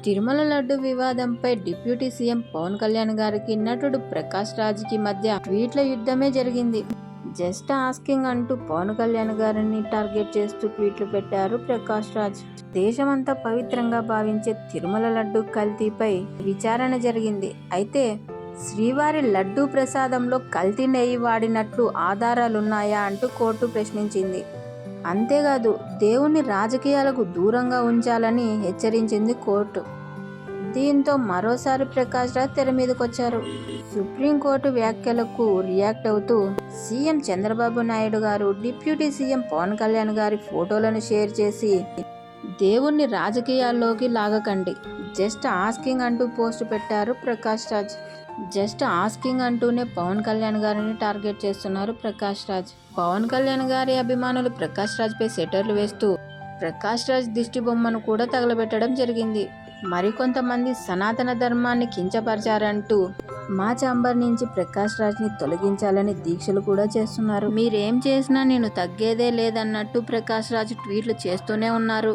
తిరుమల లడ్డు వివాదంపై deputy CM Pawan Kalyan గారికి నటుడు ప్రకాష్ రాజ్కి మధ్య ట్వీట్ల యుద్ధమే జరిగింది. జస్ట్ ఆస్కింగ్ అంటూ పవన్ కళ్యాణ్ గారిని టార్గెట్ చేస్తూ ట్వీట్లు పెట్టారు ప్రకాష్ రాజ్. దేశమంతా పవిత్రంగా భావించే తిరుమల లడ్డు కల్తీపై విచారణ జరిగింది. అయితే శ్రీవారి లడ్డూ ప్రసాదంలో కల్తీ నెయ్యి వాడినట్లు ఆధారాలున్నాయా అంటూ కోర్టు ప్రశ్నించింది. అంతేకాదు దేవుణ్ణి రాజకీయాలకు దూరంగా ఉంచాలని హెచ్చరించింది కోర్టు. దీంతో మరోసారి ప్రకాష్ రాజ్ తెర మీదకొచ్చారు. సుప్రీంకోర్టు వ్యాఖ్యలకు రియాక్ట్ అవుతూ సీఎం చంద్రబాబు నాయుడు గారు డిప్యూటీ సీఎం పవన్ కళ్యాణ్ గారి ఫోటోలను షేర్ చేసి దేవుణ్ణి రాజకీయాల్లోకి లాగకండి, జస్ట్ ఆస్కింగ్ అంటూ పోస్ట్ పెట్టారు ప్రకాష్ రాజ్. జస్ట్ ఆస్కింగ్ అంటూనే పవన్ కళ్యాణ్ గారిని టార్గెట్ చేస్తున్నారు ప్రకాష్ రాజ్. పవన్ కళ్యాణ్ గారి అభిమానులు ప్రకాష్ రాజ్ పై సెటర్లు వేస్తూ ప్రకాష్ రాజ్ దిష్టి బొమ్మను కూడా తగలబెట్టడం జరిగింది. మరికొంతమంది సనాతన ధర్మాన్ని కించపరిచారంటూ మా ఛాంబర్ నుంచి ప్రకాష్ రాజ్ని తొలగించాలని దీక్షలు కూడా చేస్తున్నారు. మీరేం చేసినా నేను తగ్గేదే లేదన్నట్టు ప్రకాష్ రాజ్ ట్వీట్లు చేస్తూనే ఉన్నారు.